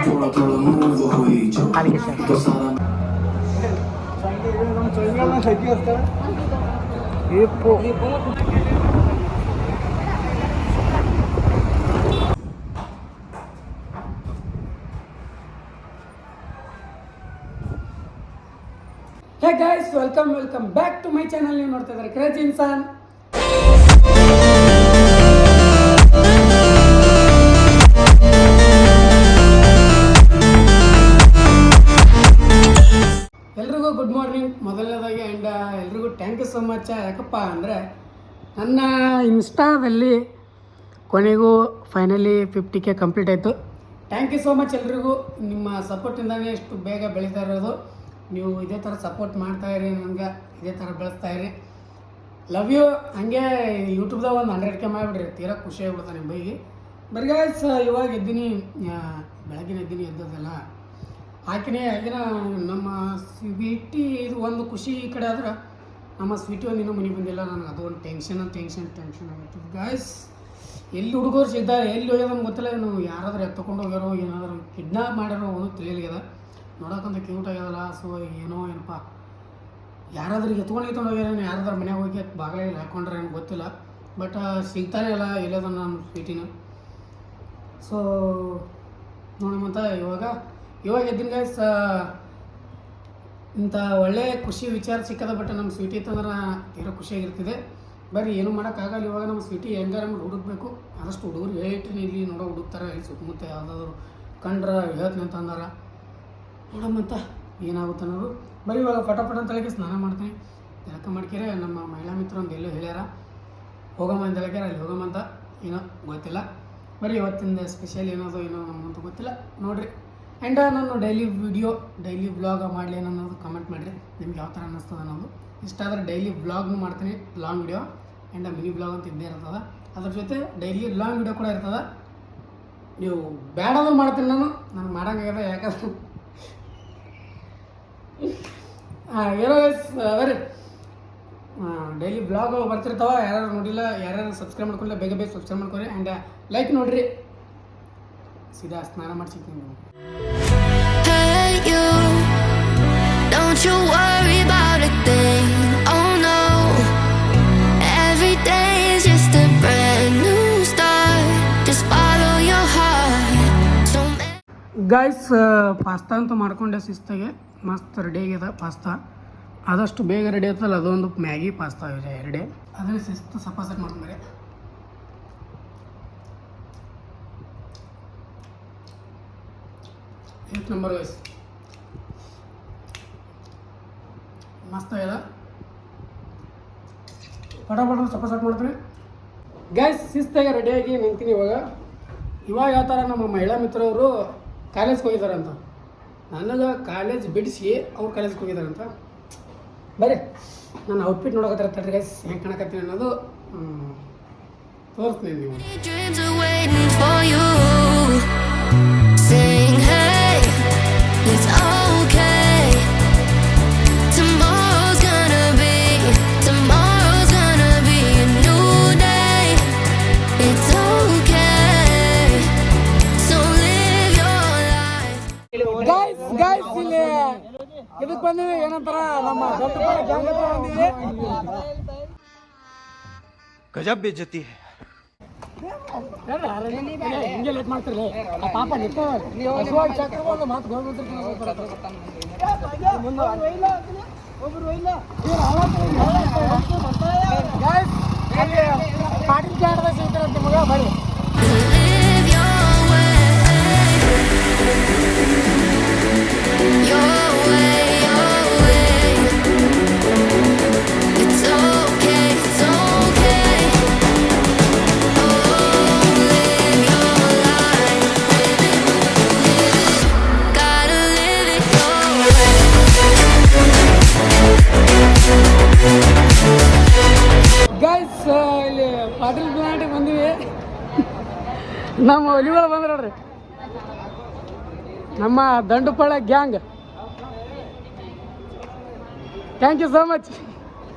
Hey guys, welcome back to my channel. ನೀವು ನೋಡ್ತಾ ಇದ್ದಾರೆ ಕ್ರೇಜಿ ಇನ್ಸಾನ್. ಎಲ್ರಿಗೂ ಗುಡ್ ಮಾರ್ನಿಂಗ್ ಮೊದಲನೇದಾಗಿ. ಆ್ಯಂಡ್ ಎಲ್ರಿಗೂ ಥ್ಯಾಂಕ್ ಯು ಸೊ ಮಚ್. ಯಾಕಪ್ಪ ಅಂದರೆ ನನ್ನ ಇನ್ಸ್ಟಾದಲ್ಲಿ ಕೊನೆಗೂ ಫೈನಲಿ 50K ಕಂಪ್ಲೀಟ್ ಆಯಿತು. ಥ್ಯಾಂಕ್ ಯು ಸೋ ಮಚ್ ಎಲ್ರಿಗೂ. ನಿಮ್ಮ ಸಪೋರ್ಟಿಂದನೇ ಎಷ್ಟು ಬೇಗ ಬೆಳೀತಾ ಇರೋದು. ನೀವು ಇದೇ ಥರ ಸಪೋರ್ಟ್ ಮಾಡ್ತಾಯಿರಿ, ನನಗೆ ಇದೇ ಥರ ಬೆಳೆಸ್ತಾಯಿರಿ. Love you. ಹಂಗೆ ಯೂಟ್ಯೂಬ್ದಾಗ ಒಂದು 100K ಮಾಡಿಬಿಡ್ರಿ, ತೀರಾ ಖುಷಿ ಆಗ್ಬಿಡ್ತಾನೆ ನಿಮ್ಮ ಬೈಗೆ. ಬರೀ ಗಾಯ್ಸ್, ಇವಾಗ ಎದ್ದೀನಿ, ಬೆಳಗಿನ ಎದ್ದೀನಿ, ಎದ್ದೋದೆಲ್ಲ ಹಾಕಿನಿ. ಆಗಿನ ನಮ್ಮ ಸ್ವೀಟಿ ಇದು ಒಂದು ಖುಷಿ ಈ ಕಡೆ ಆದ್ರೆ, ನಮ್ಮ ಸ್ವೀಟಿ ಒಂದು ಇನ್ನೂ ಮನೆ ಬಂದಿಲ್ಲ. ನನಗೆ ಅದು ಒಂದು ಟೆನ್ಷನ್ ಆಗಿತ್ತು ಗಾಯ್ಸ್. ಎಲ್ಲಿ ಹುಡುಗರು ಸಿಗ್ತಾರೆ, ಎಲ್ಲಿ ಹೋಗ್ಯೋದು ನಮ್ಗೆ ಗೊತ್ತಿಲ್ಲ. ನಾವು ಯಾರಾದ್ರೂ ಎತ್ತಕೊಂಡು ಹೋಗ್ಯಾರೋ, ಏನಾದರೂ ಕಿಡ್ನಾಪ್ ಮಾಡ್ಯಾರೋ ಒಂದು ತಿಳಿಯಲಿಲ್ಲ. ನೋಡೋಕ್ಕಂತ ಕ್ಯೂಟ್ ಆಗ್ಯದಲ್ಲ. ಸೊ ಏನಪ್ಪ, ಯಾರಾದ್ರೂ ಎತ್ಕೊಂಡು ಹೋಗ್ಯಾರ, ಯಾರಾದ್ರೂ ಮನೆಗೆ ಹೋಗಿ ಬಾಗಿಲಲ್ಲಿ ಹಾಕ್ಕೊಂಡ್ರೆ ನನಗೆ ಗೊತ್ತಿಲ್ಲ. ಬಟ್ ಸಿಗ್ತಾನೆ ಇಲ್ಲ ಎಲ್ಲದ ನಮ್ಮ ಸ್ವೀಟಿನ. ಸೊ ನೋಡಮಂತ ಇವಾಗ ಎದ್ದಿನ ಗೈಸ್. ಇಂಥ ಒಳ್ಳೆ ಖುಷಿ ವಿಚಾರ ಸಿಕ್ಕದ. ಬಟ್ ನಮ್ಮ ಸ್ವೀಟಿ ಇತ್ತಂದ್ರೆ ತೀರಾ ಖುಷಿಯಾಗಿರ್ತಿದೆ. ಬರೀ ಏನೂ ಮಾಡೋಕ್ಕಾಗಲ್ಲ. ಇವಾಗ ನಮ್ಮ ಸ್ವೀಟಿ ಹೆಂಗಾರ ಹುಡುಕ್ಬೇಕು. ಆದಷ್ಟು ಹುಡುಗರು ಹೇಳಿಟ್ಟಿನಿ, ಇಲ್ಲಿ ನೋಡೋ ಹುಡುಕ್ತಾರೆ, ಇಲ್ಲಿ ಸುತ್ತಮುತ್ತ ಯಾವುದಾದ್ರು ಕಂಡ್ರೆ ಹೇಳ್ತೀನಿ ಅಂತ ಅಂದಾರ. ನೋಡಮ್ಮಂತ ಏನಾಗುತ್ತೆ ಅನ್ನೋದು. ಬರೀ ಇವಾಗ ಪಟ ಅಂತೇಳಕ್ಕೆ ಸ್ನಾನ ಮಾಡ್ತೀನಿ. ಜಳಕ ಮಾಡ್ಕೆರೆ ನಮ್ಮ ಮಹಿಳಾ ಮಿತ್ರ ಒಂದು ಎಲ್ಲೋ ಹೇಳ್ಯಾರ ಹೋಗಮ್ಮ ಅಂತ ಹೇಳ್ಯಾರ, ಅಲ್ಲಿ ಹೋಗಮ್ಮಂತ ಏನೋ ಗೊತ್ತಿಲ್ಲ. ಬರೀ ಇವತ್ತಿಂದ ಸ್ಪೆಷಲ್ ಏನೋ ನಮಗಂತೂ ಗೊತ್ತಿಲ್ಲ ನೋಡಿರಿ. ಆ್ಯಂಡ್ ನಾನು ಡೈಲಿ ವ್ಲಾಗ್ ಮಾಡಲಿ ಅನ್ನೋದು ಕಮೆಂಟ್ ಮಾಡಿರಿ. ನಿಮ್ಗೆ ಯಾವ ಥರ ಅನ್ನಿಸ್ತದೆ ಅನ್ನೋದು. ಇಷ್ಟಾದರೆ ಡೈಲಿ ವ್ಲಾಗ್ನು ಮಾಡ್ತೀನಿ, long video. And mini vlog ಅಂತ ಇದ್ದೇ ಇರ್ತದೆ. ಅದ್ರ ಜೊತೆ ಡೈಲಿ ಲಾಂಗ್ ವಿಡಿಯೋ ಕೂಡ ಇರ್ತದೆ. ನೀವು ಬೇಡಾದ್ರೂ ಮಾಡ್ತೀನಿ, ನನಗೆ ಮಾಡೋಂಗಾಗ್ಯದ. ಯಾಕಂದ್ರೆ ಏನೋ ಬರೀ ಡೈಲಿ ಬ್ಲಾಗ್ ಬರ್ತಿರ್ತಾವ. ಯಾರು ನೋಡಿಲ್ಲ, ಯಾರ್ಯಾರು ಸಬ್ಸ್ಕ್ರೈಬ್ ಮಾಡ್ಕೊಂಡಿಲ್ಲ, ಬೇಗ ಸಬ್ಸ್ಕ್ರೈಬ್ ಮಾಡ್ಕೊರಿ. ಆ್ಯಂಡ್ ಲೈಕ್ ನೋಡಿರಿ. ಸೀದಾ ಸ್ನಾನ ಮಾಡಿಸಿರ್ತೀನಿ. ಗಾಯ್ಸ್, ಪಾಸ್ತಾ ಅಂತೂ ಮಾಡ್ಕೊಂಡೆ ಶಿಸ್ತಾಗೆ. ಮಸ್ತ್ ರೆಡಿ ಆಗ್ಯದ ಪಾಸ್ತಾ. ಆದಷ್ಟು ಬೇಗ ರೆಡಿ ಆಗ್ತಲ್ಲ ಅದೊಂದು ಮ್ಯಾಗಿ ಪಾಸ್ತಾ ಇದೆ ಎರಡೇ. ಅದನ್ನು ಶಿಸ್ತು ಸಪಾಸಟ್ ಮಾಡ್ಕೊಂಡ್ರೆ 8 ನಂಬರ್ ಗೈಸ್. ಮಸ್ತ್ ಆಗ್ಯದ. ಪಟ ಸಪಾಸಟ್ ಮಾಡ್ತೀನಿ ಗೈಸ್. ಶಿಸ್ತಾಗೆ ರೆಡಿಯಾಗಿ ನಿಂತೀನಿ. ಇವಾಗ ಯಾವ ಥರ ನಮ್ಮ ಮಹಿಳಾ ಮಿತ್ರವರು ಕಾಲೇಜ್ಗೆ ಹೋಗಿದ್ದಾರಂತ. ನನಗೆ ಕಾಲೇಜ್ ಬಿಡಿಸಿ ಅವ್ರು ಕಾಲೇಜ್ಗೆ ಹೋಗಿದ್ದಾರಂತ. ಬರೀ ನಾನು ಔಟ್ಫಿಟ್ ನೋಡೋಕತ್ತಾರೆ ತಡ್ರಿ ಗೈಸ್, ಹೆಂಗೆ ಕಾಣಕತ್ತೀನಿ ಅನ್ನೋದು ತೋರಿಸ್ತೀನಿ ನೀವು. ಗಾಯ್ಸ್ ಇಲ್ಲಿ ಇದಕ್ಕೆ ಬಂದಿವಿ, ಏನಂತಾರ ನಮ್ಮ ಬಂದಿವಿ. ಗಜಬ್ ಬೇಜತಿ ಹಿಂಗೆ ಲೇಟ್ ಮಾಡ್ತಿರ್ಲಿ. ಆ ಪಾಪ ನಿಂತು ಮಾತು ಪಾಟೀಲ್ ಜಾಡದ ಸಿಗ್ತಾರಂತೆ ಮಗ. ಬರೀ ಗೈಸ್, ಇಲ್ಲಿ ಪಾಟೀಲ್ ಪ್ಲಾಂಟಿಗೆ ಬಂದಿವಿ. ನಮ್ಮ ಒಲಿಗಳು ಬಂದ್ರೆ ನೋಡ್ರಿ, ನಮ್ಮ Dandupalya gang. Thank you so much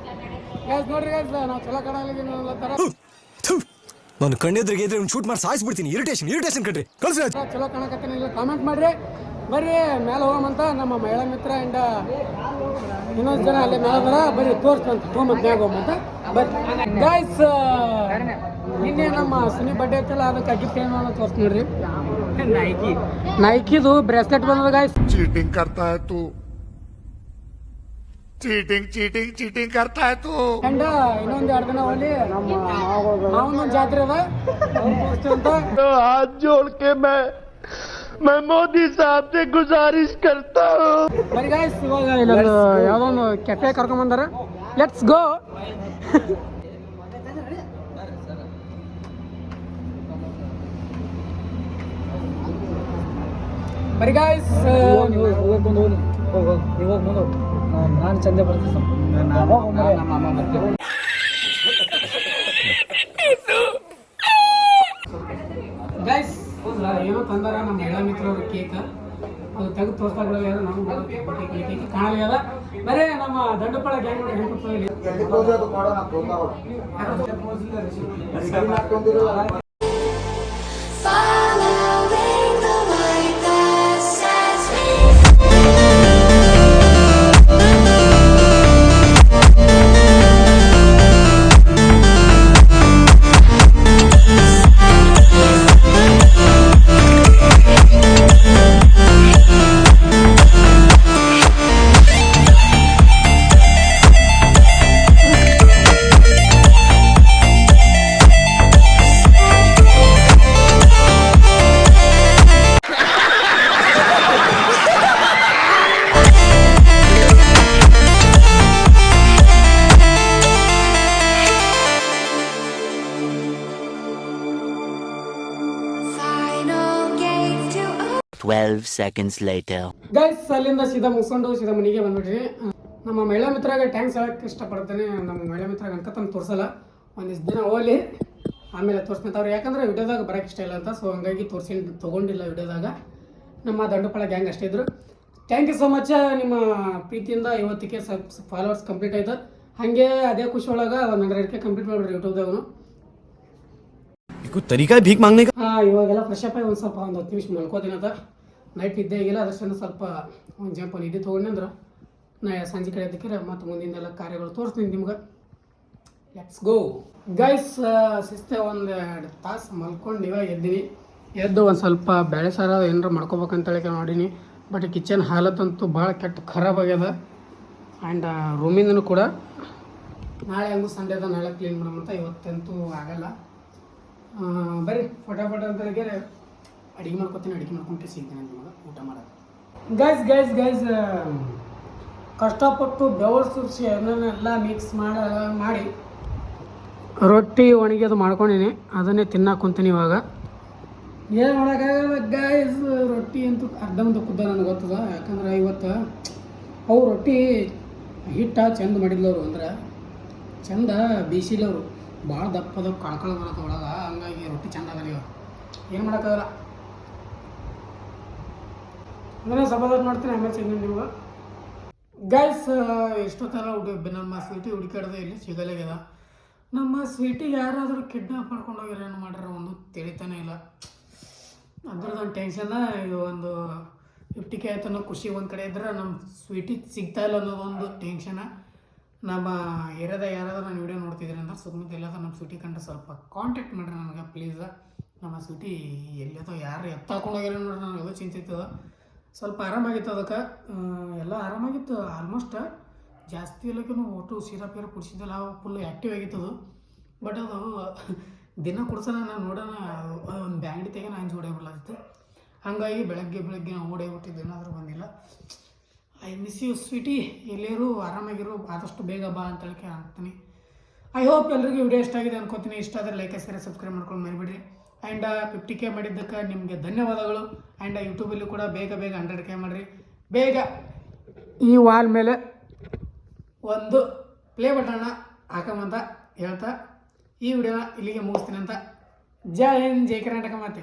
guys. ನೋಡ್ರಿ ಗೈಸ್, ನಾವು ಚಲೋ ಕಾಣಲಿಕ್ಕೆ ಥರ ನಾನು ಕಣ್ಣೆದ್ರಿಗೆ ಇದ್ರೆ ಶೂಟ್ ಮಾಡಿ ಸಾಯಿಸ್ಬಿಡ್ತೀನಿ. ಇರಿಟೇಷನ್ ಕಣ್ರಿ. ಕಳ್ಸಿ ಚಲೋ ಕಾಣಕತ್ತೀನಿ, ಕಾಮೆಂಟ್ ಮಾಡ್ರಿ. ಬರ್ರಿ ಮೇಲೆ ಹೋಗಮಂತ. ನಮ್ಮ ಮಹಿಳಾ ಮಿತ್ರ ಆ್ಯಂಡ್ ಇನ್ನೊಂದು ಜನ ಅಲ್ಲೇ ಮೇಲೆ ಬರ ಬರ್ರಿ ತೋರಿಸ್ತಂತ ತೊಗೊಂಬಂತ ಮ್ಯಾಗ ಹೋಗಮಂತ. ಬರ್ರಿ ಗೈಸ್, ನಿನ್ನೆ ನಮ್ಮ ಸುನಿ ಬರ್ಡೇ ಐತಲ್ಲ, ಅದಕ್ಕೆ ಗಿಫ್ಟ್ ಏನು ತೋರಿಸ್ ನೋಡ್ರಿ. ನೈಕಿದು ಬ್ರೇಸ್ಲೆಟ್ ಬಂದದ ಗೈಸ್. चीटिंग करता है तू, चीटिंग करता है तू. ಅಂಡ್ ಇನ್ನೊಂದು 2 ದಿನ ಹೋಗಿ ನಮ್ಮ ಮಾವನೊಂದು ಜಾತ್ರೆ ಅದ ತೋರಿಸ್ತೀವಂತ. हाथ जोड़ के मैं मोदी साहब से गुजारिश करता हूँ. ಬರೀ ಗೈಸ್, ಇವಾಗ ಇಲ್ಲೊಂದು ಯಾವುದೋ ಒಂದು ಕೆಫೆ ಕರ್ಕೊಂಬಂದಾರ. Let's go. ಬರೀ ಗೈಸ್, ನಾನು ಚಂದ ಬರ್ತೀನಿ. ಗೈಸ್, ಏನೋ ತಂದಾರ ನಮ್ಮ ಮಹಿಳಾ ಮಿತ್ರವ್ರ ಕೇಕ್. ಅದು ತೆಗೆದು ತೋರಿಸ್ತಾ ಯಾರು ನಮ್ಮ ಕೇಕ್ ಕಾಣಲಿ ಅದ. ಬರೀ ನಮ್ಮ ದಂಡಪಾಳ gang Following the light that sets me final gate to 12 seconds later. Guys, ಅಲ್ಲಿಂದ ಸೀದಾ ಮುಗಿಸ್ಕೊಂಡು ಸೀದಾ ಮನೆಗೆ ಬಂದ್ಬಿಟ್ರಿ. ನಮ್ಮ ಮಹಿಳಾ ಮಿತ್ರಾಗ ಟ್ಯಾಂಕ್ಸ್ ಹೇಳಕ್ಕೆ ಇಷ್ಟಪಡ್ತೇನೆ. ನಮ್ಮ ಮಹಿಳಾ ಮಿತ್ರ ಅನ್ಕತಂದು ತೋರಿಸಲ್ಲ, ಒಂದಿಷ್ಟು ದಿನ ಹೋಗ್ಲಿ ಆಮೇಲೆ ತೋರಿಸ್ತೀನಿ ಅವ್ರು. ಯಾಕಂದ್ರೆ ವಿಡಿಯೋದಾಗ ಬರೋಕ್ಕೆ ಇಷ್ಟ ಇಲ್ಲ ಅಂತ, ಸೊ ಹಂಗಾಗಿ ತೊಗೊಂಡಿಲ್ಲ ವಿಡಿಯೋದಾಗ. ನಮ್ಮ ದಂಡಪಾಳ ಗ್ಯಾಂಗ್ ಅಷ್ಟೇ ಇದ್ರು. Thank you so much. ನಿಮ್ಮ ಪ್ರೀತಿಯಿಂದ ಇವತ್ತಿಗೆ ಫಾಲೋವರ್ಸ್ ಕಂಪ್ಲೀಟ್ ಆಯ್ತು. ಹಾಗೆ ಅದೇ ಖುಷಿ ಒಳಗೆ 100K ಕಂಪ್ಲೀಟ್ ಮಾಡಿಬಿಡ್ರಿ ಯೂಟ್ಯೂಬ್ದಾಗೂ. ತರೀಕಾ ಭೀಕ್ ಮಾಂಗ್ನೆ ಇವಾಗೆಲ್ಲ ಫ್ರೆಶ್ ಅಪ್ ಆಗಿ ಒಂದು ಸ್ವಲ್ಪ 10 ನಿಮಿಷ ಮಲ್ಕೋತೀನಿ ಅಂತ. ನೈಟ್ ನಿದ್ದೆ ಆಗಿಲ್ಲ, ಅದಷ್ಟನ್ನು ಸ್ವಲ್ಪ ಒಂದು ಜಂಪ್ ನಿದ್ದೆ ತೊಗೊಂಡೆ ಅಂದ್ರೆ ನಾ ಸಂಜೆ ಕಡೆ ಎದ್ದಕ್ಕೆ ಮತ್ತು ಮುಂದಿನ ಕಾರ್ಯಗಳು ತೋರಿಸ್ತೀನಿ ನಿಮ್ಗೆ. Let's go guys. ಶಿಸ್ತೆ 1-2 ತಾಸು ಮಲ್ಕೊಂಡು ಇವಾಗ ಎದ್ದೀವಿ. ಎದ್ದು ಒಂದು ಸ್ವಲ್ಪ ಬೇಳೆ ಸಾರ ಏನಾರ ಮಾಡ್ಕೋಬೇಕಂತೇಳಿ ಮಾಡೀನಿ. ಬಟ್ ಕಿಚನ್ ಹಾಲತ್ತಂತೂ ಭಾಳ ಕೆಟ್ಟ ಖರಾಬ್ ಆಗ್ಯದ. ಆ್ಯಂಡ್ ರೂಮಿಂದನೂ ಕೂಡ ನಾಳೆ ಹಂಗೂ ಸಂಡೇ ಅದ, ನಾಳೆ ಕ್ಲೀನ್ ಮಾಡೋಮಂತ. ಇವತ್ತಂತೂ ಆಗಲ್ಲ. ಬರ್ರಿ ಫಟಾಫಟ ಅಂತ ಅಡುಗೆ ಮಾಡ್ಕೊಂಡು ಸಿಗ್ತೀನಿ ನಿಮಗೆ ಊಟ ಮಾಡೋದು. ಗೈಸ್ ಕಷ್ಟಪಟ್ಟು ಬೆವರು ಸುರಿಸಿ ಅದನ್ನೆಲ್ಲ ಮಿಕ್ಸ್ ಮಾಡಿ ರೊಟ್ಟಿ ಒಣಗಿದು ಮಾಡ್ಕೊಂಡಿನಿ. ಅದನ್ನೇ ತಿನ್ನಕ್ಕೆ ಕುಂತೀನಿ ಇವಾಗ. ಏನು ಮಾಡೋಕ್ಕಾಗಲ್ಲ ಗೈಸ್, ರೊಟ್ಟಿ ಅಂತೂ ಅರ್ಧಂಬರ್ಧ ಕುದ್ದ ನನಗೆ ಗೊತ್ತದ. ಯಾಕಂದ್ರೆ ಇವತ್ತು ಅವು ರೊಟ್ಟಿ ಹಿಟ್ಟ ಚಂದ ಮಾಡಿದ್ಲವರು, ಅಂದ್ರೆ ಚಂದ ಬೀಸಿಲ್ಲವರು. ಭಾಳ ದಪ್ಪದ ಕಳ್ಕಳ ಬರೋದು ಒಳಗೆ, ಹಂಗಾಗಿ ರೊಟ್ಟಿ ಚಂದ ಆಗಲ್ಲ. ಇವಾಗ ಏನು ಮಾಡೋಕ್ಕಾಗಲ್ಲ. ಅದನ್ನೇ ಸಬಾದ ಮಾಡ್ತೀನಿ, ಆಮೇಲೆ ಸಿಗ್ತೀನಿ ನಿಮ್ಗೆ. ಗೈಸ್, ಎಷ್ಟೊತ್ತೆಲ್ಲ ನಮ್ಮ ಸ್ವೀಟಿ ಹುಡುಕಾಡ್ದೆ ಇಲ್ಲಿ ಸಿಗಲಾಗ್ಯದ. ನಮ್ಮ ಸ್ವೀಟಿಗೆ ಯಾರಾದರೂ ಕಿಡ್ನಾಪ್ ಮಾಡ್ಕೊಂಡು ಹೋಗಿರ ಏನು ಮಾಡ್ಯಾರ ಒಂದು ತಿಳಿತಾನೆ ಇಲ್ಲ. ಅದ್ರದ್ದೊಂದು ಟೆನ್ಷನ್ನ. ಇದು ಒಂದು 50K ಆಯ್ತು ಅನ್ನೋ ಖುಷಿ ಒಂದು ಕಡೆ ಇದ್ರೆ, ನಮ್ಮ ಸ್ವೀಟಿ ಸಿಗ್ತಾ ಇಲ್ಲ ಅನ್ನೋದೊಂದು ಟೆನ್ಷನ. ನಮ್ಮ ಏರಿಯಾದಾಗ ಯಾರಾದ್ರೂ ನಾನು ವೀಡಿಯೋ ನೋಡ್ತಿದ್ದೀನಿ ಅಂದ್ರೆ ಸುಮ್ಮನೆ ಎಲ್ಲದ ನಮ್ಮ ಸ್ವೀಟಿ ಕಂಡ್ರೆ ಸ್ವಲ್ಪ ಕಾಂಟ್ಯಾಕ್ಟ್ ಮಾಡಿರಿ ನನಗೆ ಪ್ಲೀಸ್. ನಮ್ಮ ಸ್ವೀಟಿ ಎಲ್ಲದೋ ಯಾರು ಎತ್ತಾಕೊಂಡೋಗಿರೋ ನೋಡ್ರಿ, ನನಗೆ ಎಲ್ಲೋ ಚಿಂತೆ ಇರ್ತದೆ. ಸ್ವಲ್ಪ ಆರಾಮಾಗಿತ್ತು, ಅದಕ್ಕೆ ಎಲ್ಲ ಆರಾಮಾಗಿತ್ತು ಆಲ್ಮೋಸ್ಟ್. ಜಾಸ್ತಿ ಎಲ್ಲಕ್ಕೂ ಒಟ್ಟು ಸಿರಪ್ ಕುಡಿಸಿದ್ದೆಲ್ಲ ಫುಲ್ ಆ್ಯಕ್ಟಿವ್ ಆಗಿತ್ತದು. ಬಟ್ ಅದು ದಿನ ಕುಡ್ಸೋಣ ನಾನು ನೋಡೋಣ, ಒಂದು ಬ್ಯಾಂಗಡಿ ತೆಗೆ ನಾನು ಓಡಾಡ್ಬಿಡ್ಲಾಗಿತ್ತು. ಹಾಗಾಗಿ ಬೆಳಗ್ಗೆ ನಾವು ಓಡಾಡ್ಬಿಟ್ಟಿದ್ದು, ಏನಾದರೂ ಬಂದಿಲ್ಲ. I miss you sweetie. ಎಲ್ಲರೂ ಆರಾಮಾಗಿರೋ, ಆದಷ್ಟು ಬೇಗ ಬಾ ಅಂತ ಹೇಳಕ್ಕೆ ಅಂತೀನಿ. ಐ ಹೋಪ್ ಎಲ್ರಿಗೂ ವಿಡಿಯೋ ಇಷ್ಟ ಆಗಿದೆ ಅನ್ಕೋತೀನಿ. ಇಷ್ಟ ಆದರೆ ಲೈಕ್ ಸೇರಿ ಸಬ್ಸ್ಕ್ರೈಬ್ ಮಾಡ್ಕೊಂಡು ಮರಿಬೇಡ್ರಿ. ಆ್ಯಂಡ್ 50K ಮಾಡಿದ್ದಕ್ಕೆ ನಿಮಗೆ ಧನ್ಯವಾದಗಳು. ಆ್ಯಂಡ್ ಯೂಟ್ಯೂಬಲ್ಲಿ ಕೂಡ ಬೇಗ 100K ಮಾಡಿರಿ. ಬೇಗ ಈ ವಾಲ್ ಮೇಲೆ ಒಂದು ಪ್ಲೇ ಬಟನ್ನ ಹಾಕಂತ ಹೇಳ್ತಾ ಈ ವಿಡಿಯೋನ ಇಲ್ಲಿಗೆ ಮುಗಿಸ್ತೀನಿ ಅಂತ. ಜೈ ಹಿಂದ್, ಜೈ ಕರ್ನಾಟಕ ಮಾತೆ.